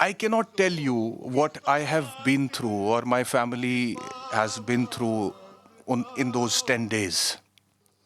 I cannot tell you what I have been through or my family has been through in those 10 days.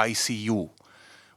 ICU,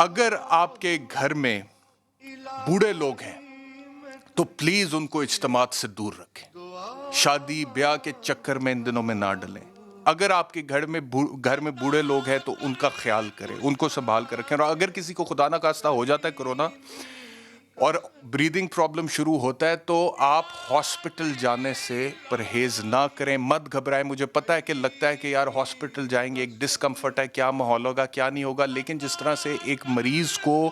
اگر آپ کے گھر میں بوڑھے لوگ ہیں تو پلیز ان کو اجتماعات سے دور رکھیں. شادی بیاہ کے چکر میں ان دنوں میں نہ ڈلیں. اگر آپ کے گھر میں بوڑھے لوگ ہیں تو ان کا خیال کریں, ان کو سنبھال کر رکھیں. اور اگر کسی کو خدا نہ خواستہ ہو جاتا ہے کرونا اور بریدنگ پرابلم شروع ہوتا ہے تو آپ ہاسپٹل جانے سے پرہیز نہ کریں, مت گھبرائیں. مجھے پتہ ہے کہ لگتا ہے کہ یار ہاسپٹل جائیں گے, ایک ڈسکمفرٹ ہے, کیا ماحول ہوگا کیا نہیں ہوگا, لیکن جس طرح سے ایک مریض کو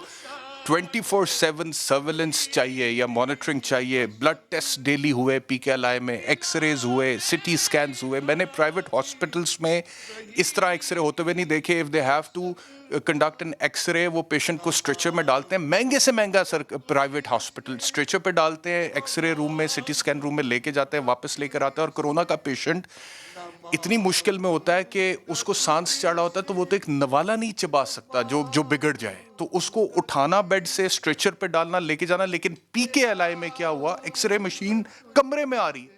24/7 سرویلنس چاہیے یا مانیٹرنگ چاہیے, بلڈ ٹیسٹ ڈیلی ہوئے پی کے ایل آئی میں, ایکس ریز ہوئے, سٹی سکینز ہوئے. میں نے پرائیویٹ ہاسپٹلس میں اس طرح ایکس رے ہوتے ہوئے نہیں دیکھے. If they have to conduct an X ray, وہ پیشنٹ کو اسٹریچر میں ڈالتے ہیں, مہنگے سے مہنگا پرائیویٹ ہاسپٹل اسٹریچر پہ ڈالتے ہیں, ایکس رے روم میں سٹی سکین روم میں لے کے جاتے ہیں, واپس لے کر آتے ہیں. اور کرونا کا پیشنٹ اتنی مشکل میں ہوتا ہے کہ اس کو سانس چڑھا ہوتا ہے تو وہ تو ایک نوالا نہیں چبا سکتا جو بگڑ جائے, تو اس کو اٹھانا بیڈ سے, اسٹریچر پہ ڈالنا, لے کے جانا. لیکن پی کے ایل آئی میں کیا ہوا, ایکس رے مشین کمرے میں آ رہی ہے.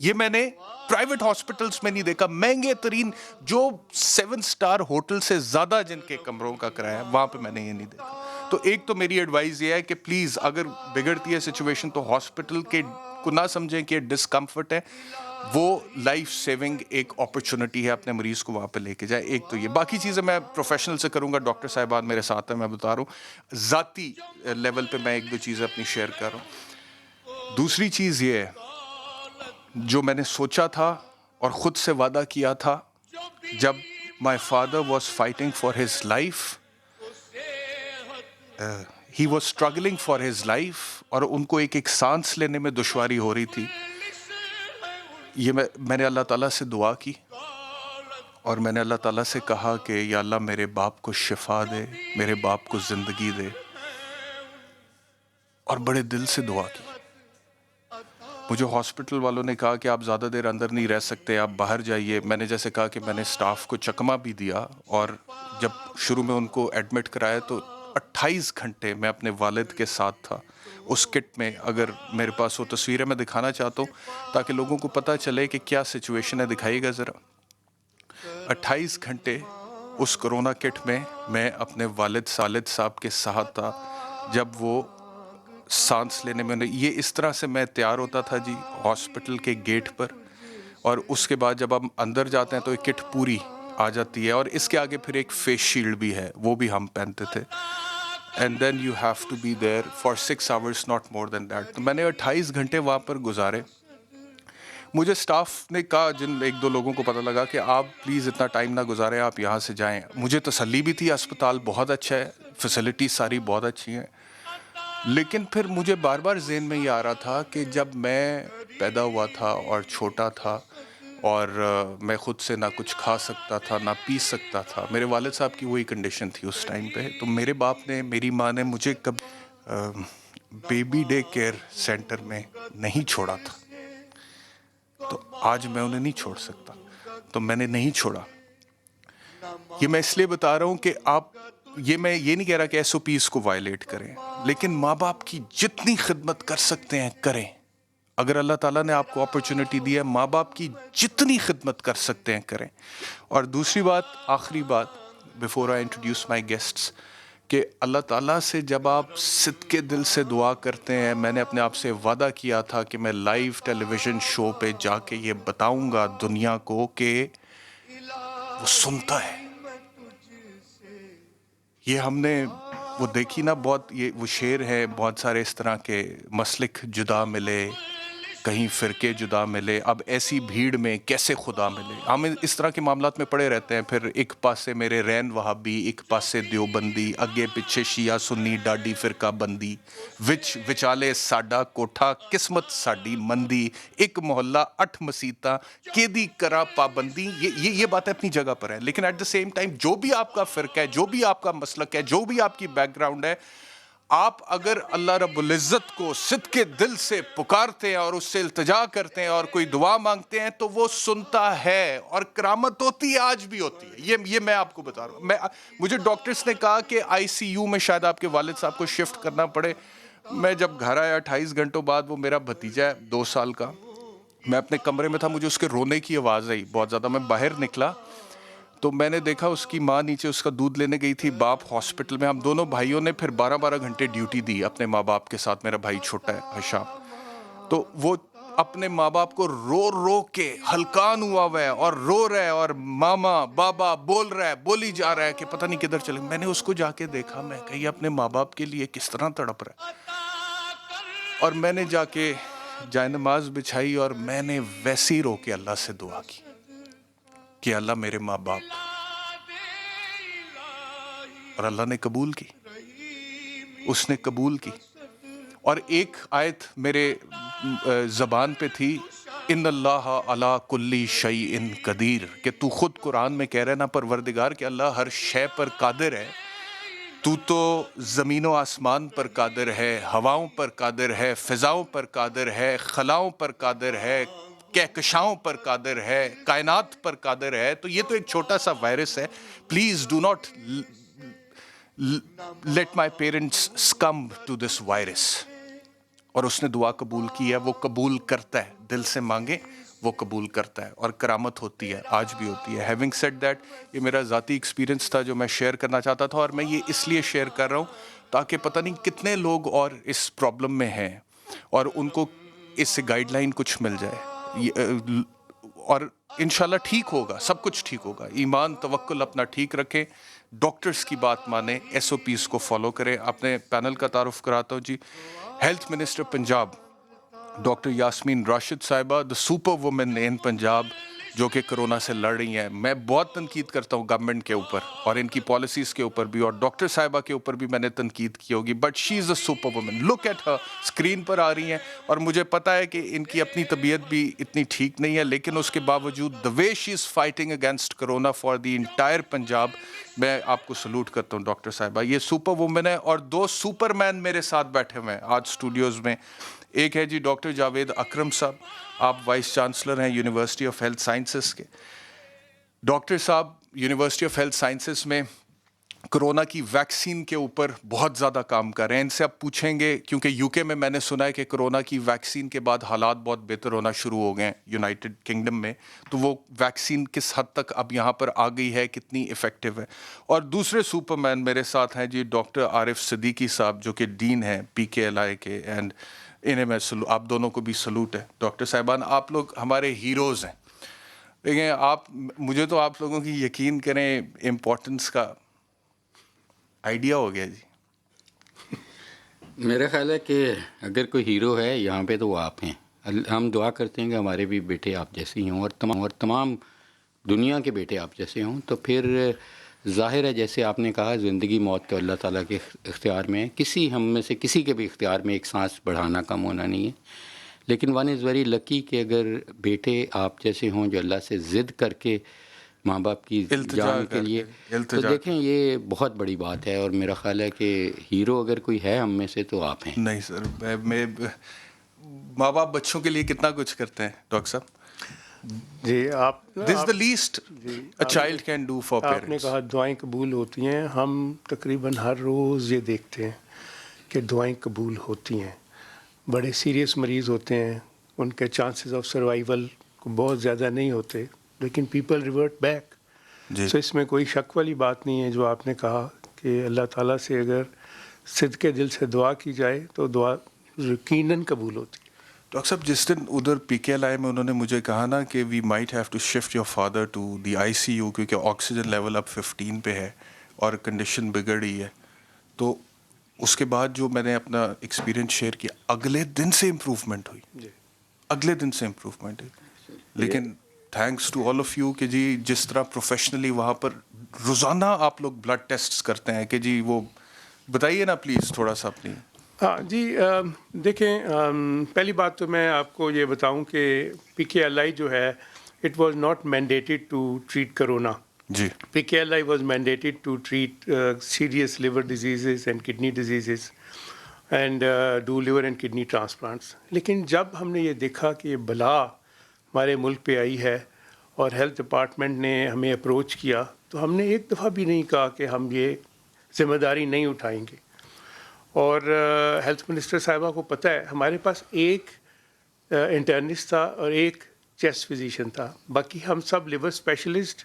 یہ میں نے پرائیویٹ ہاسپٹلز میں نہیں دیکھا. مہنگے ترین جو 7 سٹار ہوٹل سے زیادہ جن کے کمروں کا کرایہ ہے, وہاں پہ میں نے یہ نہیں دیکھا. تو ایک تو میری ایڈوائز یہ ہے کہ پلیز اگر بگڑتی ہے سچویشن تو ہاسپٹل کے کو نہ سمجھیں کہ ڈسکمفرٹ ہے, وہ لائف سیونگ ایک اپرچونٹی ہے, اپنے مریض کو وہاں پہ لے کے جائے. ایک تو یہ, باقی چیزیں میں پروفیشنل سے کروں گا, ڈاکٹر صاحبان میرے ساتھ ہیں, میں بتا رہا ہوں ذاتی لیول پہ میں 1-2 چیزیں اپنی شیئر کر رہا ہوں. دوسری چیز یہ ہے جو میں نے سوچا تھا اور خود سے وعدہ کیا تھا جب my father was fighting for his life, he was struggling for his life, اور ان کو ایک سانس لینے میں دشواری ہو رہی تھی. یہ میں نے اللہ تعالیٰ سے دعا کی اور میں نے اللہ تعالیٰ سے کہا کہ یا اللہ میرے باپ کو شفا دے, میرے باپ کو زندگی دے, اور بڑے دل سے دعا کی. مجھے ہاسپٹل والوں نے کہا کہ آپ زیادہ دیر اندر نہیں رہ سکتے, آپ باہر جائیے. میں نے جیسے کہا کہ میں نے سٹاف کو چکمہ بھی دیا, اور جب شروع میں ان کو ایڈمٹ کرایا تو 28 گھنٹے میں اپنے والد کے ساتھ تھا اس کٹ میں. اگر میرے پاس وہ تصویریں میں دکھانا چاہتا ہوں تاکہ لوگوں کو پتہ چلے کہ کیا سچویشن ہے, دکھائیے گا ذرا. 28 گھنٹے اس کرونا کٹ میں میں اپنے والد صاحب کے ساتھ تھا جب وہ سانس لینے میں. یہ اس طرح سے میں تیار ہوتا تھا جی ہاسپٹل کے گیٹ پر, اور اس کے بعد جب ہم اندر جاتے ہیں تو ایک کٹ پوری آ جاتی ہے, اور اس کے آگے پھر ایک فیس شیلڈ بھی ہے, وہ بھی ہم پہنتے تھے. And then you have to be there for 6 hours, not more than that. تو میں نے 28 گھنٹے وہاں پر گزارے. مجھے سٹاف نے کہا, جن 1-2 لوگوں کو پتہ لگا, کہ آپ پلیز اتنا ٹائم نہ گزاریں, آپ یہاں سے جائیں. مجھے تسلی بھی تھی, اسپتال بہت اچھا ہے, فیسلٹی ساری بہت اچھی ہیں. لیکن پھر مجھے بار بار ذہن میں یہ آ رہا تھا کہ جب میں پیدا ہوا تھا اور چھوٹا تھا اور میں خود سے نہ کچھ کھا سکتا تھا نہ پی سکتا تھا, میرے والد صاحب کی وہی کنڈیشن تھی اس ٹائم پہ, تو میرے باپ نے, میری ماں نے مجھے کبھی بیبی ڈے کیئر سینٹر میں نہیں چھوڑا تھا. تو آج میں انہیں نہیں چھوڑ سکتا, تو میں نے نہیں چھوڑا. یہ میں اس لیے بتا رہا ہوں کہ آپ, میں یہ نہیں کہہ رہا کہ ایس او پیز کو وائلیٹ کریں, لیکن ماں باپ کی جتنی خدمت کر سکتے ہیں کریں. اگر اللہ تعالیٰ نے آپ کو اپرچونٹی دی ہے, ماں باپ کی جتنی خدمت کر سکتے ہیں کریں. اور دوسری بات, آخری بات, before I introduce my guests, کہ اللہ تعالیٰ سے جب آپ صدقے دل سے دعا کرتے ہیں, میں نے اپنے آپ سے وعدہ کیا تھا کہ میں لائیو ٹیلی ویژن شو پہ جا کے یہ بتاؤں گا دنیا کو کہ وہ سنتا ہے. یہ ہم نے وہ دیکھی نا, بہت یہ وہ شعر ہے, بہت سارے اس طرح کے مسلک جدا ملے, کہیں فرقے جدا ملے, اب ایسی بھیڑ میں کیسے خدا ملے. ہم اس طرح کے معاملات میں پڑے رہتے ہیں. پھر ایک پاسے میرے رین وہابی, ایک پاسے دیوبندی, اگے پیچھے شیعہ سنی ڈاڈی فرقہ بندی, وچالے ساڈا کوٹھا قسمت ساڈی مندی, ایک محلہ 8 مسیتاں کیدی کرا پابندی. یہ باتیں اپنی جگہ پر ہیں, لیکن ایٹ دا سیم ٹائم جو بھی آپ کا فرقہ ہے, جو بھی آپ کا مسلک ہے, جو بھی آپ کی بیک گراؤنڈ ہے, آپ اگر اللہ رب العزت کو صدقے دل سے پکارتے ہیں اور اس سے التجا کرتے ہیں اور کوئی دعا مانگتے ہیں تو وہ سنتا ہے, اور کرامت ہوتی ہے, آج بھی ہوتی ہے. یہ میں آپ کو بتا رہا ہوں. مجھے ڈاکٹرز نے کہا کہ آئی سی یو میں شاید آپ کے والد صاحب کو شفٹ کرنا پڑے. میں جب گھر آیا 28 گھنٹوں بعد, وہ میرا بھتیجا ہے 2 سال کا, میں اپنے کمرے میں تھا, مجھے اس کے رونے کی آواز آئی بہت زیادہ. میں باہر نکلا تو میں نے دیکھا اس کی ماں نیچے اس کا دودھ لینے گئی تھی, باپ ہاسپٹل میں. ہم دونوں بھائیوں نے پھر 12 گھنٹے ڈیوٹی دی اپنے ماں باپ کے ساتھ. میرا بھائی چھوٹا ہے حشام, تو وہ اپنے ماں باپ کو رو رو کے ہلکان ہوا ہے اور رو رہا ہے اور ماما بابا بول رہا ہے, بولی جا رہا ہے کہ پتہ نہیں کدھر چلے. میں نے اس کو جا کے دیکھا, میں کہی اپنے ماں باپ کے لیے کس طرح تڑپ رہا ہے. اور میں نے جا کے جائے نماز بچھائی اور میں نے ویسے ہی رو کے اللہ سے دعا کی کہ اللہ میرے ماں باپ, اور اللہ نے قبول کی, اس نے قبول کی. اور ایک آیت میرے زبان پہ تھی, ان اللہ علی کل شیء قدیر, کہ تو خود قرآن میں کہہ رہا ہے نا پروردگار کہ اللہ ہر شے پر قادر ہے. تو تو زمین و آسمان پر قادر ہے, ہواؤں پر قادر ہے, فضاؤں پر قادر ہے, خلاؤں پر قادر ہے, کہکشاؤں پر قادر ہے, کائنات پر قادر ہے. تو یہ تو ایک چھوٹا سا وائرس ہے. Please do not let my parents succumb to this virus. اور اس نے دعا قبول کی ہے, وہ قبول کرتا ہے, دل سے مانگے وہ قبول کرتا ہے, اور کرامت ہوتی ہے, آج بھی ہوتی ہے. ہیونگ سیڈ دیٹ, یہ میرا ذاتی ایکسپیرینس تھا جو میں شیئر کرنا چاہتا تھا, اور میں یہ اس لیے شیئر کر رہا ہوں تاکہ پتہ نہیں کتنے لوگ اور اس پرابلم میں ہیں اور ان کو اس سے گائیڈ لائن کچھ مل جائے, اور انشاءاللہ ٹھیک ہوگا, سب کچھ ٹھیک ہوگا. ایمان توکل اپنا ٹھیک رکھیں, ڈاکٹرز کی بات مانیں, ایس او پیز کو فالو کریں. اپنے پینل کا تعارف کراتا ہوں جی. Health minister Punjab doctor Yasmin Rashid صاحبہ, the super woman in Punjab, جو کہ کرونا سے لڑ رہی ہیں. میں بہت تنقید کرتا ہوں گورنمنٹ کے اوپر اور ان کی پالیسیز کے اوپر بھی, اور ڈاکٹر صاحبہ کے اوپر بھی میں نے تنقید کی ہوگی, but she is a super woman. Look at her, screen پر آ رہی ہیں, اور مجھے پتا ہے کہ ان کی اپنی طبیعت بھی اتنی ٹھیک نہیں ہے, لیکن اس کے باوجود the way she is fighting against corona for the entire Punjab, میں آپ کو سلوٹ کرتا ہوں ڈاکٹر صاحبہ. یہ سپر وومن ہے. اور دو سپر مین میرے ساتھ بیٹھے ہوئے ہیں آج اسٹوڈیوز میں. ایک ہے جی ڈاکٹر جاوید اکرم صاحب, آپ وائس چانسلر ہیں یونیورسٹی آف ہیلتھ سائنسز کے. ڈاکٹر صاحب یونیورسٹی آف ہیلتھ سائنسز میں کرونا کی ویکسین کے اوپر بہت زیادہ کام کر رہے ہیں. ان سے آپ پوچھیں گے, کیونکہ یو کے میں نے سنا ہے کہ کرونا کی ویکسین کے بعد حالات بہت بہتر ہونا شروع ہو گئے ہیں یونائٹڈ کنگڈم میں, تو وہ ویکسین کس حد تک اب یہاں پر آ گئی ہے, کتنی افیکٹو ہے. اور دوسرے سپر مین میرے ساتھ ہیں جی ڈاکٹر عارف صدیقی صاحب, جو کہ ڈین ہیں پی کے ایل آئی کے, اینڈ انہیں میں آپ دونوں کو بھی سلوٹ ہے. ڈاکٹر صاحبان, آپ لوگ ہمارے ہیروز ہیں. دیکھیں آپ, مجھے تو آپ لوگوں کی یقین کریں امپورٹنس کا آئیڈیا ہو گیا جی. میرا خیال ہے کہ اگر کوئی ہیرو ہے یہاں پہ تو وہ آپ ہیں. ہم دعا کرتے ہیں کہ ہمارے بھی بیٹے آپ جیسے ہی ہوں, اور تمام دنیا کے بیٹے آپ جیسے ہوں. تو پھر ظاہر ہے جیسے آپ نے کہا, زندگی موت تو اللہ تعالیٰ کے اختیار میں ہے. کسی ہم میں سے کسی کے بھی اختیار میں ایک سانس بڑھانا کم ہونا نہیں ہے. لیکن ون از ویری لکی کہ اگر بیٹے آپ جیسے ہوں جو اللہ سے ضد کر کے ماں باپ کی جان کے لیے, تو دیکھیں یہ بہت بڑی بات ہے. اور میرا خیال ہے کہ ہیرو اگر کوئی ہے ہم میں سے تو آپ ہیں. نہیں سر, میں ماں باپ بچوں کے لیے کتنا کچھ کرتے ہیں ڈاکٹر صاحب. جی آپ this is the least a child can do for parents. آپ نے کہا دعائیں قبول ہوتی ہیں. ہم تقریباً ہر روز یہ دیکھتے ہیں کہ دعائیں قبول ہوتی ہیں. بڑے سیریس مریض ہوتے ہیں, ان کے چانسز آف سروائیول کو بہت زیادہ نہیں ہوتے, لیکن پیپل ریورٹ بیک. سو اس میں کوئی شک والی بات نہیں ہے جو آپ نے کہا کہ اللہ تعالیٰ سے اگر صدقے دل سے دعا کی جائے تو دعا یقیناً قبول ہوتی ہے. ڈاکٹر صاحب جس دن ادھر پی کے ایل آئی میں انہوں نے مجھے کہا نا کہ we might have to shift your father to the I C U, کیونکہ آکسیجن لیول اب 15 پہ ہے اور کنڈیشن بگڑ رہی ہے, تو اس کے بعد جو میں نے اپنا ایکسپیرینس شیئر کیا, اگلے دن سے امپروومنٹ ہوئی, اگلے دن سے امپروومنٹ ہوئی. لیکن thanks to all of you کہ جی جس طرح پروفیشنلی وہاں پر روزانہ آپ لوگ بلڈ ٹیسٹ کرتے ہیں, کہ جی وہ بتائیے نا پلیز تھوڑا سا اپنی. ہاں جی, دیکھیں پہلی بات تو میں آپ کو یہ بتاؤں کہ پی کے ایل آئی جو ہے it was not mandated to treat corona. جی, P K L I was mandated to treat serious liver diseases and kidney diseases and do liver and kidney transplants. لیکن جب ہم نے یہ دیکھا کہ یہ بلا ہمارے ملک پہ آئی ہے اور ہیلتھ ڈپارٹمنٹ نے ہمیں اپروچ کیا, تو ہم نے ایک دفعہ بھی نہیں کہا کہ ہم یہ ذمہ داری نہیں اٹھائیں گے. اور ہیلتھ منسٹر صاحبہ کو پتہ ہے ہمارے پاس ایک انٹرنسٹ تھا اور ایک چیسٹ فزیشین تھا, باقی ہم سب liver specialist,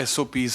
SOPs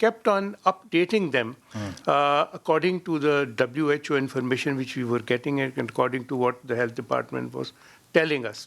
kept on updating them according to the WHO information which we were getting and according to what the health department was telling us.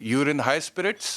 you're in high spirits?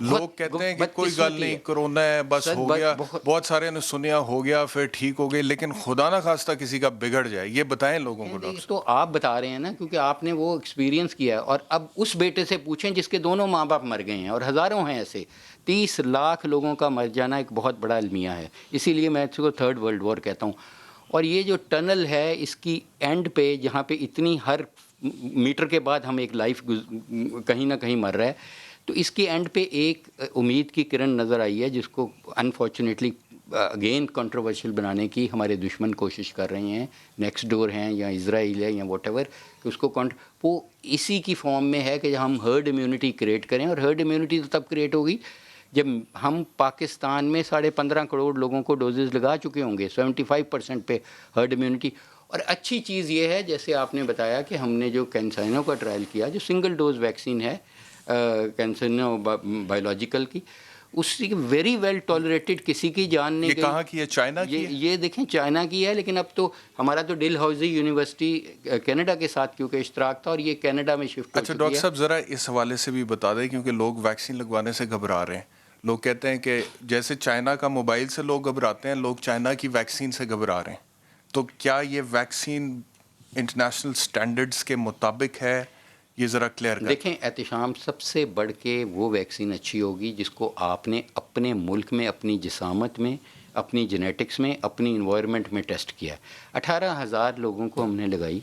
لوگ کہتے ہیں کہ کوئی گل نہیں کرونا ہے بس ہو گیا, بہت سارے نے سنیا ہو گیا پھر ٹھیک ہو گئے, لیکن خدا نہ خواستہ کسی کا بگڑ جائے, یہ بتائیں لوگوں کو ڈاکٹر صاحب. تو آپ بتا رہے ہیں نا, کیونکہ آپ نے وہ ایکسپیرینس کیا ہے, اور اب اس بیٹے سے پوچھیں جس کے دونوں ماں باپ مر گئے ہیں, اور ہزاروں ہیں ایسے. 30 لاکھ لوگوں کا مر جانا ایک بہت بڑا المیہ ہے, اسی لیے میں اس کو تھرڈ ورلڈ وار کہتا ہوں. اور یہ جو ٹنل ہے اس کی اینڈ پہ, جہاں پہ اتنی ہر میٹر کے بعد ہم ایک لائف کہیں نہ کہیں مر رہا ہے, تو اس کی اینڈ پہ ایک امید کی کرن نظر آئی ہے, جس کو انفارچونیٹلی اگین کنٹروورشل بنانے کی ہمارے دشمن کوشش کر رہے ہیں, نیکسٹ ڈور ہیں یا اسرائیل ہے یا واٹ ایور, کہ اس کو وہ اسی کی فارم میں ہے کہ ہم ہرڈ امیونٹی کریٹ کریں. اور ہرڈ امیونٹی تو تب کریٹ ہوگی جب ہم پاکستان میں 15.5 کروڑ لوگوں کو ڈوزز لگا چکے ہوں گے, 75% پہ ہرڈ امیونٹی. اور اچھی چیز یہ ہے, جیسے آپ نے بتایا کہ ہم نے جو کینسائنو کا ٹرائل کیا, جو سنگل ڈوز ویکسین ہے کینسائنو بایولوجیکل کی, اس کی ویری ویل ٹالریٹڈ, کسی کی جان نہیں گئی. کہاں کی ہے؟ چائنا کی ہے. یہ دیکھیں چائنا کی ہے, لیکن اب تو ہمارا تو ڈل ہاؤزی یونیورسٹی کینیڈا کے ساتھ کیونکہ اشتراک تھا, اور یہ کینیڈا میں شفٹ ہو چکی ہے. اچھا ڈاکٹر صاحب ذرا اس حوالے سے بھی بتا دیں, کیونکہ لوگ ویکسین لگوانے سے گھبرا رہے ہیں. لوگ کہتے ہیں کہ جیسے چائنا کا موبائل سے لوگ گھبراتے ہیں, لوگ چائنا کی ویکسین سے گھبرا رہے ہیں. تو کیا یہ ویکسین انٹرنیشنل سٹینڈرڈز کے مطابق ہے؟ یہ ذرا کلیئر کریں. دیکھیں احتشام, سب سے بڑھ کے وہ ویکسین اچھی ہوگی جس کو آپ نے اپنے ملک میں, اپنی جسامت میں, اپنی جینیٹکس میں, اپنی انوائرمنٹ میں ٹیسٹ کیا. 18,000 لوگوں کو ہم نے لگائی,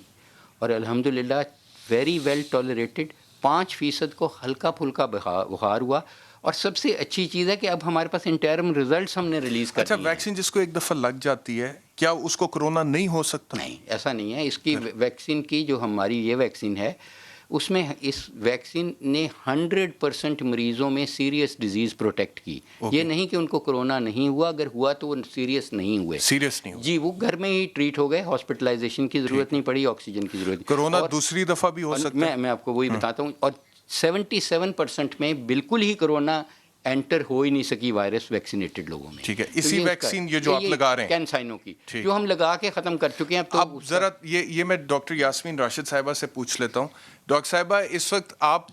اور الحمدللہ ویری ویل ٹالریٹڈ. 5% کو ہلکا پھلکا بخار ہوا, اور سب سے اچھی چیز ہے کہ اب ہمارے پاس انٹرم ریزلٹس ہم نے ریلیز کر دیے. اچھا ویکسین جس کو ایک دفعہ لگ جاتی ہے, کیا اس کو کرونا نہیں ہو سکتا؟ نہیں, ایسا نہیں ہے. اس کی ویکسین کی, جو ہماری یہ ویکسین ہے, اس میں اس ویکسین نے 100% مریضوں میں سیریس ڈیزیز پروٹیکٹ کی. یہ نہیں کہ ان کو کرونا نہیں ہوا, اگر ہوا تو وہ سیریس نہیں ہوئے. سیریس نہیں ہوئے جی, وہ گھر میں ہی ٹریٹ ہو گئے, ہاسپٹلائزیشن کی ضرورت نہیں پڑی, آکسیجن کی ضرورت. کرونا دوسری دفعہ بھی ہو سکتا ہے. میں آپ کو وہی بتاتا ہوں. اور 77% میں بالکل ہی کرونا انٹر ہو ہی نہیں سکی وائرس ویکسینیٹڈ لوگوں میں. ٹھیک ہے, اسی ویکسین یہ جو آپ لگا رہے ہیں کینسائنو کی, جو ہم لگا کے ختم کر چکے ہیں. اب ذرا یہ میں ڈاکٹر یاسمین راشد صاحبہ سے پوچھ لیتا ہوں. ڈاکٹر صاحبہ, اس وقت آپ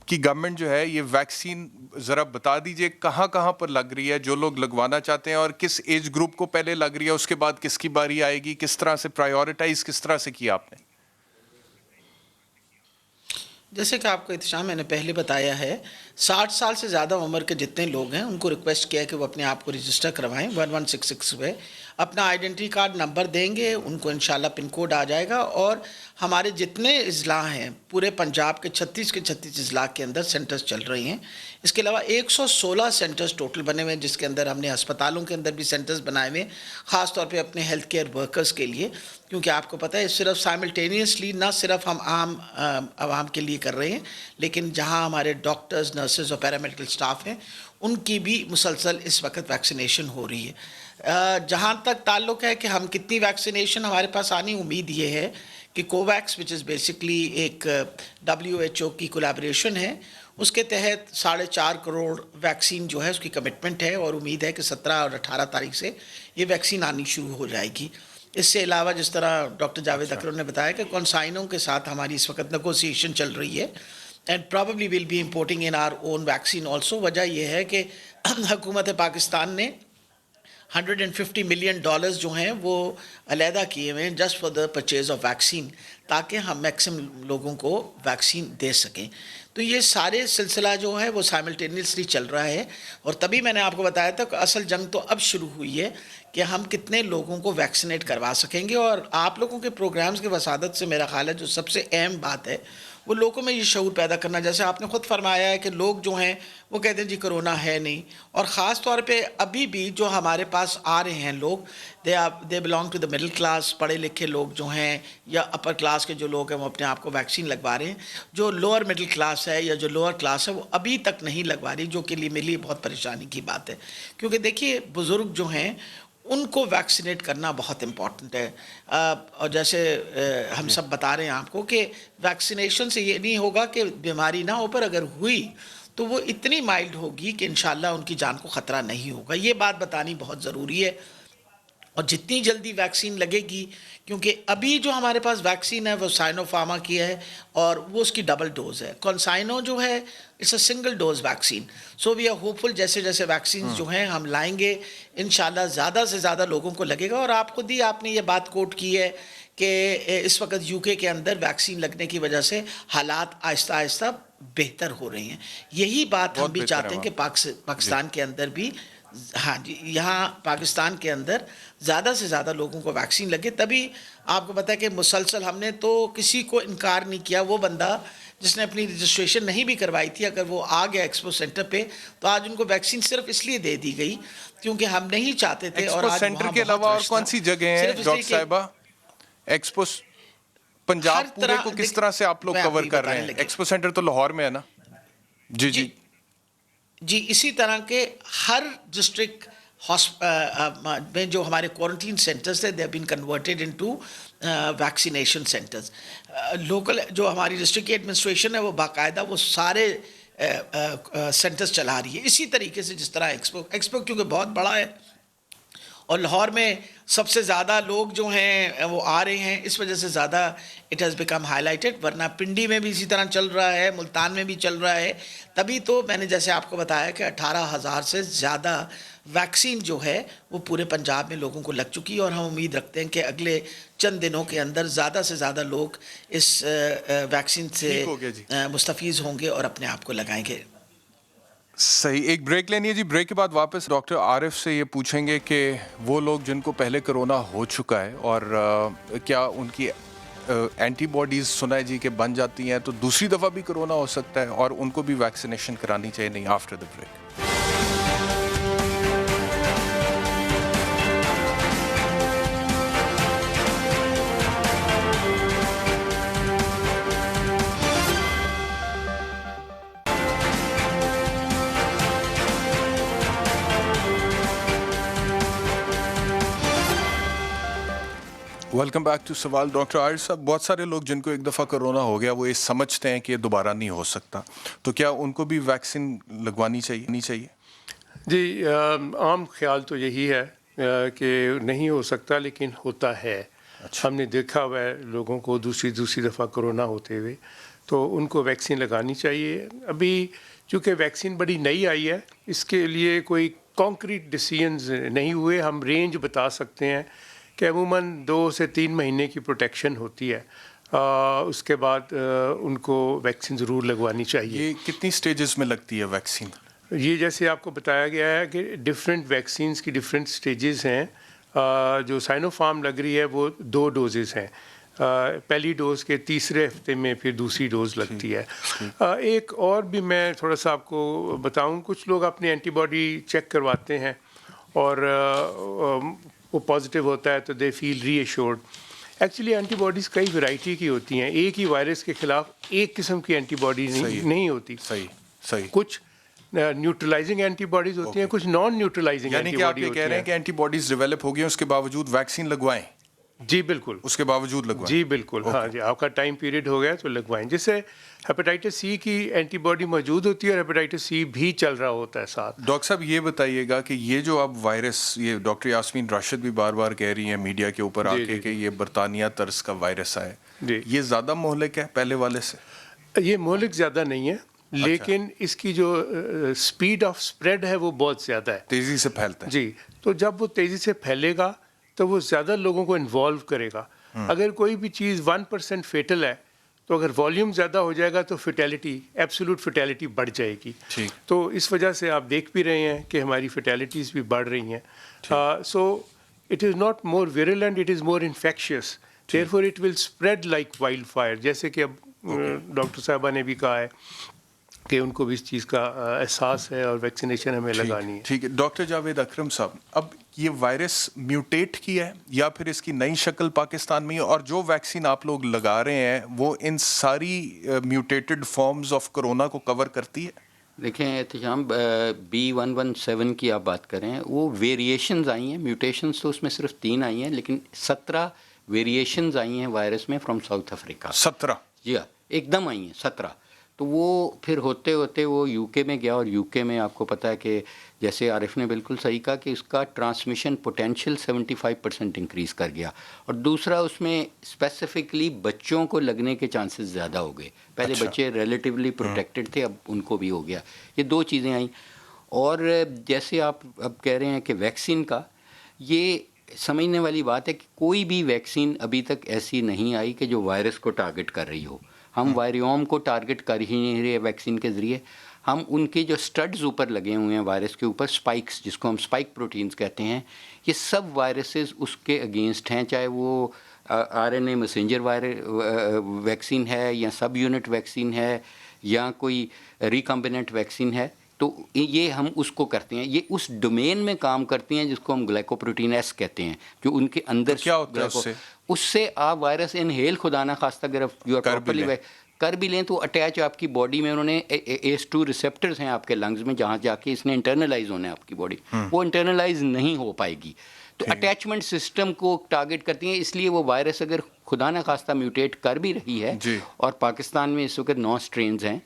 کی گورنمنٹ جو ہے یہ ویکسین ذرا بتا دیجئے کہاں کہاں پر لگ رہی ہے, جو لوگ لگوانا چاہتے ہیں, اور کس ایج گروپ کو پہلے لگ رہی ہے, اس کے بعد کس کی باری آئے گی, کس طرح سے پرائیورٹائز کس طرح سے کیا آپ نے؟ جیسے کہ آپ کو احتشام میں نے پہلے بتایا ہے, 60 سال سے زیادہ عمر کے جتنے لوگ ہیں ان کو ریکویسٹ کیا کہ وہ اپنے آپ کو رجسٹر کروائیں 1166 پہ. اپنا آئیڈینٹی کارڈ نمبر دیں گے, ان کو انشاءاللہ پن کوڈ آ جائے گا. اور ہمارے جتنے اضلاع ہیں پورے پنجاب کے 36 کے 36 اضلاع کے اندر سینٹرز چل رہی ہیں. اس کے علاوہ 116 سینٹرز ٹوٹل بنے ہوئے ہیں, جس کے اندر ہم نے ہسپتالوں کے اندر بھی سینٹرز بنائے ہوئے ہیں, خاص طور پہ اپنے ہیلتھ کیئر ورکرز کے لیے. کیونکہ آپ کو پتہ ہے صرف سائملٹینیسلی نہ صرف ہم عام عوام کے لیے کر رہے ہیں, لیکن جہاں ہمارے ڈاکٹرز, نرسز اور پیرامیڈیکل سٹاف ہیں ان کی بھی مسلسل اس وقت ویکسینیشن ہو رہی ہے. جہاں تک تعلق ہے کہ ہم کتنی ویکسینیشن ہمارے پاس آنی, امید یہ ہے کہ کوویکس وچ از بیسکلی ایک WHO کی کولیبریشن ہے, اس کے تحت 4.5 کروڑ ویکسین جو ہے اس کی کمٹمنٹ ہے, اور امید ہے کہ 17 اور 18 تاریخ سے یہ ویکسین آنی شروع ہو جائے گی. اس سے علاوہ جس طرح ڈاکٹر جاوید اکرم نے بتایا کہ کونسائنوں کے ساتھ ہماری اس وقت نیگوسیشن چل رہی ہے, and probably will be importing in our own vaccine also. وجہ یہ ہے کہ حکومت پاکستان نے $150 ملین جو ہیں وہ علیحدہ کیے ہوئے ہیں just for the purchase of vaccine, تاکہ ہم میکسیمم لوگوں کو ویکسین دے سکیں. تو یہ سارے سلسلہ جو ہے وہ سائملٹینیسلی چل رہا ہے, اور تبھی میں نے آپ کو بتایا تھا کہ اصل جنگ تو اب شروع ہوئی ہے کہ ہم کتنے لوگوں کو ویکسینیٹ کروا سکیں گے. اور آپ لوگوں کے پروگرامز کے وسادت سے میرا خیال ہے جو سب سے اہم بات ہے وہ لوگوں میں یہ شعور پیدا کرنا. جیسے آپ نے خود فرمایا ہے کہ لوگ جو ہیں وہ کہتے ہیں جی کرونا ہے نہیں, اور خاص طور پہ ابھی بھی جو ہمارے پاس آ رہے ہیں لوگ, they belong to the middle class, پڑھے لکھے لوگ جو ہیں یا اپر کلاس کے جو لوگ ہیں وہ اپنے آپ کو ویکسین لگوا رہے ہیں. جو لوور مڈل کلاس ہے یا جو لوور کلاس ہے وہ ابھی تک نہیں لگوا رہی, جو کہ میرے لیے بہت پریشانی کی بات ہے. کیونکہ دیکھیے بزرگ جو ہیں ان کو ویکسینیٹ کرنا بہت امپورٹنٹ ہے. اور جیسے ہم سب بتا رہے ہیں آپ کو کہ ویکسینیشن سے یہ نہیں ہوگا کہ بیماری نہ ہو, پر اگر ہوئی تو وہ اتنی مائلڈ ہوگی کہ انشاءاللہ ان کی جان کو خطرہ نہیں ہوگا. یہ بات بتانی بہت ضروری ہے. اور جتنی جلدی ویکسین لگے گی، کیونکہ ابھی جو ہمارے پاس ویکسین ہے وہ سائنو فارما کی ہے اور وہ اس کی ڈبل ڈوز ہے. کونسائنو جو ہے it's a single dose vaccine. So we are hopeful جیسے جیسے ویکسینز جو ہیں ہم لائیں گے انشاءاللہ زیادہ سے زیادہ لوگوں کو لگے گا. اور آپ خود ہی آپ نے یہ بات کوٹ کی ہے کہ اس وقت یو کے اندر ویکسین لگنے کی وجہ سے حالات آہستہ آہستہ بہتر ہو رہے ہیں. یہی بات ہم بھی چاہتے ہیں کہ پاکستان کے اندر بھی، ہاں جی، یہاں پاکستان کے اندر زیادہ سے زیادہ لوگوں کو ویکسین لگے. تبھی آپ کو پتہ ہے کہ مسلسل ہم نے تو کسی کو انکار نہیں کیا. وہ بندہ جس نے اپنی رجسٹریشن نہیں بھی کروائی تھی، اگر وہ آ گیا ایکسپو سینٹر پہ تو آج ان کو ویکسین صرف اس لیے دے دی گئی کیونکہ ہم نہیں چاہتے تھے. اور ایکسپو آج سینٹر وہاں کے بہت علاوہ اور رش کون تھا. سی جگہیں ہیں صرف اس لیے ڈاکٹر کہ صاحبہ؟ ایکسپو پنجاب پورے کو کس طرح سے آپ لوگ میں کور کو کر رہے بتانے ہیں؟ لگے. ایکسپو سینٹر تو لاہور میں ہے نا؟ جی جی اسی طرح کے ہر ڈسٹرکٹ میں جو ہمارے کوارنٹین سینٹرز تھے they have been converted into vaccination centres. Local جو ہماری ڈسٹرکٹ کی ایڈمنسٹریشن ہے وہ باقاعدہ وہ سارے سینٹرز چلا رہی ہے اسی طریقے سے جس طرح ایکسپو کیونکہ بہت بڑا ہے اور لاہور میں سب سے زیادہ لوگ جو ہیں وہ آ رہے ہیں، اس وجہ سے زیادہ it has become high lighted. ورنہ پنڈی میں بھی اسی طرح چل رہا ہے، ملتان میں بھی چل رہا ہے. تبھی تو میں نے جیسے آپ کو بتایا کہ 18,000 سے زیادہ ویکسین جو ہے وہ پورے پنجاب میں لوگوں کو لگ چکی ہے. اور ہم امید رکھتے ہیں کہ اگلے چند دنوں کے اندر زیادہ سے زیادہ لوگ اس ویکسین سے مستفیض ہوں گے اور اپنے آپ کو لگائیں گے. صحیح. ایک بریک لینی ہے جی. بریک کے بعد واپس ڈاکٹر عارف سے یہ پوچھیں گے کہ وہ لوگ جن کو پہلے کرونا ہو چکا ہے اور کیا ان کی اینٹی باڈیز سنا ہے جی کہ بن جاتی ہیں تو دوسری دفعہ بھی کرونا ہو سکتا ہے اور ان کو بھی ویکسینیشن کرانی چاہیے نہیں؟ After the break. Welcome back to سوال. ڈاکٹر عارف صاحب، بہت سارے لوگ جن کو ایک دفعہ کرونا ہو گیا وہ یہ سمجھتے ہیں کہ یہ دوبارہ نہیں ہو سکتا، تو کیا ان کو بھی ویکسین لگوانی چاہیے؟ جی عام خیال تو یہی ہے کہ نہیں ہو سکتا لیکن ہوتا ہے. ہم نے دیکھا ہوا ہے لوگوں کو دوسری دفعہ کرونا ہوتے ہوئے، تو ان کو ویکسین لگانی چاہیے. ابھی چونکہ ویکسین بڑی نئی آئی ہے اس کے لیے کوئی کانکریٹ ڈیسیژنز نہیں ہوئے. ہم رینج بتا سکتے ہیں کہ عموماً 2 سے 3 مہینے کی پروٹیکشن ہوتی ہے. اس کے بعد ان کو ویکسین ضرور لگوانی چاہیے. یہ کتنی سٹیجز میں لگتی ہے ویکسین؟ یہ جیسے آپ کو بتایا گیا ہے کہ ڈفرینٹ ویکسینز کی ڈفرینٹ سٹیجز ہیں. جو سائنو فارم لگ رہی ہے وہ 2 ڈوزز ہیں. پہلی ڈوز کے تیسرے ہفتے میں پھر دوسری ڈوز لگتی ہے. ایک اور بھی میں تھوڑا سا آپ کو بتاؤں، کچھ لوگ اپنی اینٹی باڈی چیک کرواتے ہیں اور وہ پازیٹیو ہوتا ہے تو دے فیل ری ایشورڈ. ایکچولی اینٹی باڈیز کئی ورائٹی کی ہوتی ہیں. ایک ہی وائرس کے خلاف ایک قسم کی اینٹی باڈی نہیں ہوتی. صحیح. کچھ نیوٹرلائزنگ اینٹی باڈیز ہوتی ہیں، کچھ نان نیوٹرلائزنگ یعنی کہ آپ یہ کہہ رہے ہیں کہ اینٹی باڈیز ڈیولپ ہو گئی ہیں اس کے باوجود ویکسین لگوائیں؟ جی بالکل، اس کے باوجود لگوائیں؟ جی بالکل، ہاں جی. آپ کا ٹائم پیریڈ ہو گیا تو لگوائیں. جس سے ہیپیٹائٹس سی کی اینٹی باڈی موجود ہوتی ہے اور ہیپیٹائٹس سی بھی چل رہا ہوتا ہے ساتھ. ڈاکٹر صاحب یہ بتائیے گا کہ یہ جو اب وائرس، یہ ڈاکٹر یاسمین راشد بھی بار بار کہہ رہی ہیں میڈیا کے اوپر آ کے کہ یہ برطانیہ طرز کا وائرس ہے، یہ زیادہ مہلک ہے پہلے والے سے؟ یہ مہلک زیادہ نہیں ہے لیکن اس کی جو سپیڈ آف سپریڈ ہے وہ بہت زیادہ ہے، تیزی سے پھیلتا ہے. جی. تو جب وہ تیزی سے پھیلے گا تو وہ زیادہ لوگوں کو انوالو کرے گا. اگر کوئی بھی چیز 1% فیٹل ہے تو اگر والیوم زیادہ ہو جائے گا تو فیٹیلٹی، ایبسولوٹ فیٹیلٹی بڑھ جائے گی. تو اس وجہ سے آپ دیکھ بھی رہے ہیں کہ ہماری فیٹیلٹیز بھی بڑھ رہی ہیں. So it is not more virulent, it is more infectious. Therefore it will spread like wildfire. جیسے کہ اب ڈاکٹر صاحبہ نے بھی کہا ہے کہ ان کو بھی اس چیز کا احساس ہے اور ویکسینیشن ہمیں لگانی ہے. ٹھیک ہے. ڈاکٹر جاوید اکرم صاحب، اب یہ وائرس میوٹیٹ کیا ہے یا پھر اس کی نئی شکل پاکستان میں ہے، اور جو ویکسین آپ لوگ لگا رہے ہیں وہ ان ساری میوٹیٹڈ فارمز آف کرونا کو کور کرتی ہے؟ دیکھیں احتشام، B117 کی آپ بات کریں، وہ ویریشنز آئی ہیں. میوٹیشنز تو اس میں صرف 3 آئی ہیں لیکن 17 ویریشنز آئی ہیں وائرس میں فرام ساؤتھ افریقہ. 17؟ جی ہاں، ایک دم آئی ہیں 17. تو وہ پھر ہوتے ہوتے وہ یو کے میں گیا، اور یو کے میں آپ کو پتہ ہے کہ جیسے عارف نے بالکل صحیح کہا کہ اس کا ٹرانسمیشن پوٹینشیل 75% انکریز کر گیا، اور دوسرا اس میں اسپیسیفکلی بچوں کو لگنے کے چانسز زیادہ ہو گئے. پہلے بچے ریلیٹیولی پروٹیکٹڈ تھے، اب ان کو بھی ہو گیا. یہ دو چیزیں آئیں. اور جیسے آپ اب کہہ رہے ہیں کہ ویکسین کا، یہ سمجھنے والی بات ہے کہ کوئی بھی ویکسین ابھی تک ایسی نہیں آئی کہ جو وائرس کو ٹارگٹ کر رہی ہو. ہم وائریوم کو ٹارگٹ کر ہی نہیں رہے ویکسین کے ذریعے. ہم ان کے جو اسٹڈز اوپر لگے ہوئے ہیں وائرس کے اوپر، اسپائکس جس کو ہم اسپائک پروٹینز کہتے ہیں، یہ سب وائرسز اس کے اگینسٹ ہیں، چاہے وہ R N A messenger vaccine ہے، یا سب یونٹ ویکسین ہے، یا کوئی ریکمبیننٹ ویکسین ہے. تو یہ ہم اس کو کرتے ہیں، یہ اس ڈومین میں کام کرتی ہیں جس کو ہم گلائکوپروٹین ایس کہتے ہیں، جو ان کے اندر کیا ہوتا ہے اس سے آپ وائرس انہیل خدا نہ خواستہ اگر پراپرلی کر بھی لیں تو اٹیچ آپ کی باڈی میں، انہوں نے ACE2 ریسیپٹرز ہیں آپ کے لنگز میں، جہاں جا کے اس نے انٹرنلائز ہونا ہے آپ کی باڈی، وہ انٹرنلائز نہیں ہو پائے گی. تو اٹیچمنٹ سسٹم کو ٹارگٹ کرتی ہیں. اس لیے وہ وائرس اگر خدا نہ خواستہ میوٹیٹ کر بھی رہی ہے، اور پاکستان میں اس وقت 9 اسٹرینز ہیں،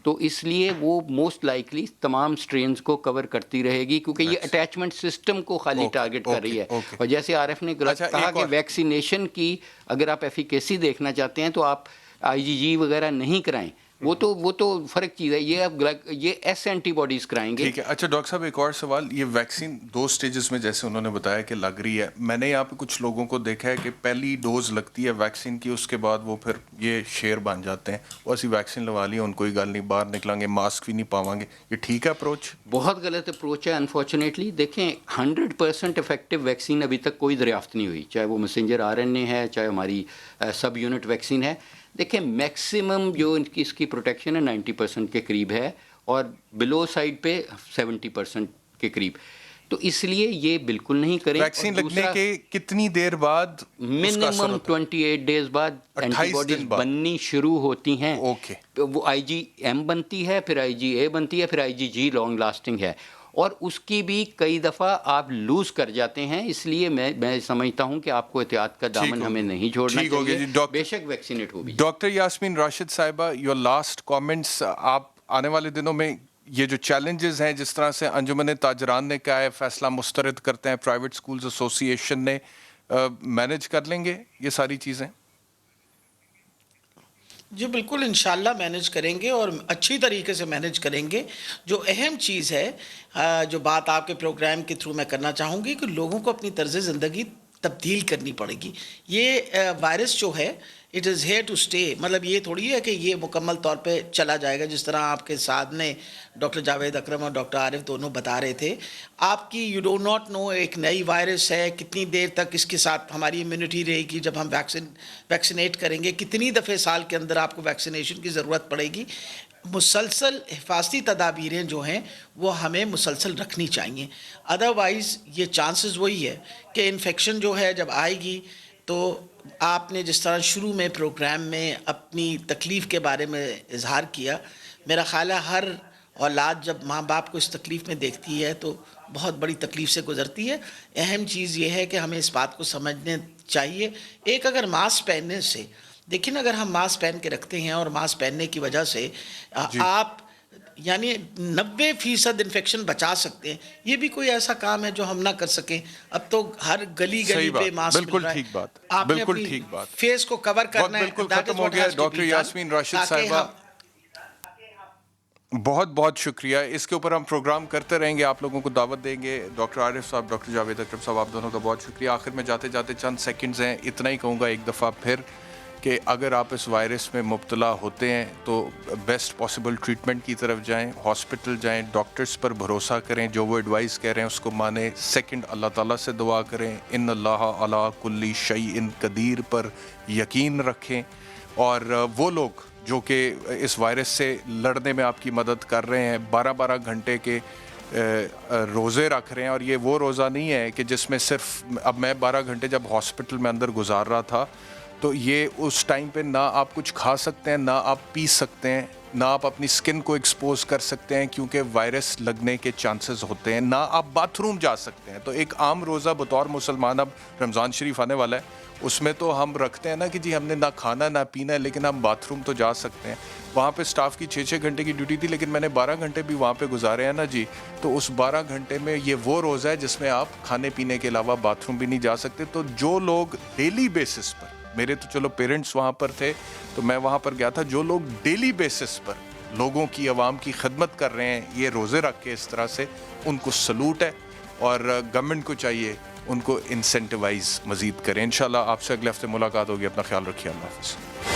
تو اس لیے وہ موسٹ لائکلی تمام اسٹرینز کو کور کرتی رہے گی، کیونکہ یہ اٹیچمنٹ سسٹم کو خالی ٹارگٹ کر رہی ہے. اور جیسے عارف نے کہا کہ ویکسینیشن کی اگر آپ ایفیکیسی دیکھنا چاہتے ہیں تو آپ IgG وغیرہ نہیں کرائیں، وہ تو فرق چیز ہے. یہ ایس اینٹی باڈیز کرائیں گے. ٹھیک ہے. اچھا ڈاکٹر صاحب ایک اور سوال، یہ ویکسین 2 سٹیجز میں جیسے انہوں نے بتایا کہ لگ رہی ہے. میں نے یہاں پہ کچھ لوگوں کو دیکھا ہے کہ پہلی ڈوز لگتی ہے ویکسین کی، اس کے بعد وہ پھر یہ شیر بن جاتے ہیں، وہ ایسی ویکسین لگوا لی ان کوئی گل نہیں، باہر نکلیں گے ماسک بھی نہیں پاؤں گے. یہ ٹھیک ہے اپروچ؟ بہت غلط اپروچ ہے انفارچونیٹلی. دیکھیں 100% افیکٹو ویکسین ابھی تک کوئی دریافت نہیں ہوئی، چاہے وہ میسنجر RNA ہے، چاہے ہماری سب یونٹ ویکسین ہے. دیکھیں میکسیمم جو اس کی پروٹیکشن ہے 90% کے قریب ہے، اور بلو سائڈ پہ 70% کے قریب. تو اس لیے یہ بالکل نہیں کریں. ویکسین لگنے کے کتنی دیر بعد؟ منیمم 28 ڈیز بعد اینٹی باڈیز بننی شروع ہوتی ہیں. وہ IgM بنتی ہے، پھر IgA بنتی ہے، پھر IgG لانگ لاسٹنگ ہے، اور اس کی بھی کئی دفعہ آپ لوز کر جاتے ہیں. اس لیے میں سمجھتا ہوں کہ آپ کو احتیاط کا دامن ہمیں نہیں چھوڑنا چاہیے، بے شک ویکسینیٹ ہو بھی. ڈاکٹر یاسمین راشد صاحبہ، یور لاسٹ کامنٹس. آپ آنے والے دنوں میں یہ جو چیلنجز ہیں، جس طرح سے انجمن تاجران نے کہا ہے فیصلہ مسترد کرتے ہیں، پرائیویٹ اسکولز ایسوسی ایشن نے، مینیج کر لیں گے یہ ساری چیزیں؟ جی بالکل انشاءاللہ مینیج کریں گے، اور اچھی طریقے سے مینیج کریں گے. جو اہم چیز ہے، جو بات آپ کے پروگرام کے تھرو میں کرنا چاہوں گی، کہ لوگوں کو اپنی طرز زندگی تبدیل کرنی پڑے گی. یہ وائرس جو ہے it is here to stay. مطلب یہ تھوڑی ہے کہ یہ مکمل طور پہ چلا جائے گا. جس طرح آپ کے ساتھ نے ڈاکٹر جاوید اکرم اور ڈاکٹر عارف دونوں بتا رہے تھے، آپ کی یو ڈو ناٹ نو ایک نئی وائرس ہے، کتنی دیر تک اس کے ساتھ ہماری امیونٹی رہے گی. جب ہم ویکسینیٹ کریں گے، کتنی دفعہ سال کے اندر آپ کو ویکسینیشن کی ضرورت پڑے گی. مسلسل حفاظتی تدابیریں جو ہیں وہ ہمیں مسلسل رکھنی چاہیے. ادروائز یہ چانسز وہی ہے کہ انفیکشن جو ہے جب آئے گی، تو آپ نے جس طرح شروع میں پروگرام میں اپنی تکلیف کے بارے میں اظہار کیا، میرا خیال ہے ہر اولاد جب ماں باپ کو اس تکلیف میں دیکھتی ہے تو بہت بڑی تکلیف سے گزرتی ہے. اہم چیز یہ ہے کہ ہمیں اس بات کو سمجھنے چاہیے. ایک اگر ماسک پہننے سے، دیکھیں نا، اگر ہم ماسک پہن کے رکھتے ہیں اور ماسک پہننے کی وجہ سے آپ یعنی 90% انفیکشن بچا سکتے ہیں. یہ بھی کوئی ایسا کام ہے جو ہم نہ کر سکیں. اب تو ہر گلی پہ ماسک مل رہا ہے. آپ نے اپنی فیس کو کور کرنا ہے. بالکل ختم ہو گیا. ڈاکٹر یاسمین راشد صاحبہ بہت بہت شکریہ. اس کے اوپر ہم پروگرام کرتے رہیں گے، آپ لوگوں کو دعوت دیں گے. ڈاکٹر عارف صاحب، ڈاکٹر جاوید اکرم صاحب، آپ دونوں کا بہت شکریہ. آخر میں جاتے جاتے چند سیکنڈز ہیں، اتنا ہی کہوں گا ایک دفعہ پھر کہ اگر آپ اس وائرس میں مبتلا ہوتے ہیں تو بیسٹ پاسبل ٹریٹمنٹ کی طرف جائیں، ہاسپٹل جائیں، ڈاکٹرز پر بھروسہ کریں، جو وہ ایڈوائز کہہ رہے ہیں اس کو مانیں. سیکنڈ، اللہ تعالیٰ سے دعا کریں، ان اللہ علی کل شیء قدیر پر یقین رکھیں. اور وہ لوگ جو کہ اس وائرس سے لڑنے میں آپ کی مدد کر رہے ہیں، 12 گھنٹے کے روزے رکھ رہے ہیں، اور یہ وہ روزہ نہیں ہے کہ جس میں صرف اب میں 12 گھنٹے جب ہاسپٹل میں اندر گزار رہا تھا تو یہ اس ٹائم پہ نہ آپ کچھ کھا سکتے ہیں، نہ آپ پی سکتے ہیں، نہ آپ اپنی سکن کو ایکسپوز کر سکتے ہیں کیونکہ وائرس لگنے کے چانسز ہوتے ہیں، نہ آپ باتھ روم جا سکتے ہیں. تو ایک عام روزہ بطور مسلمان، اب رمضان شریف آنے والا ہے، اس میں تو ہم رکھتے ہیں نا کہ جی ہم نے نہ کھانا نہ پینا ہے، لیکن ہم باتھ روم تو جا سکتے ہیں. وہاں پہ سٹاف کی 6 گھنٹے کی ڈیوٹی تھی، لیکن میں نے 12 گھنٹے بھی وہاں پہ گزارے ہیں نا جی. تو اس 12 گھنٹے میں یہ وہ روزہ ہے جس میں آپ کھانے پینے کے علاوہ باتھ روم بھی نہیں جا سکتے. تو جو لوگ ڈیلی بیسس پر، میرے تو چلو پیرنٹس وہاں پر تھے تو میں وہاں پر گیا تھا، جو لوگ ڈیلی بیسس پر لوگوں کی، عوام کی خدمت کر رہے ہیں یہ روزے رکھ کے اس طرح سے، ان کو سلوٹ ہے. اور گورنمنٹ کو چاہیے ان کو انسینٹیوائز مزید کریں. انشاءاللہ آپ سے اگلے ہفتے ملاقات ہوگی. اپنا خیال رکھیے. اللہ حافظ.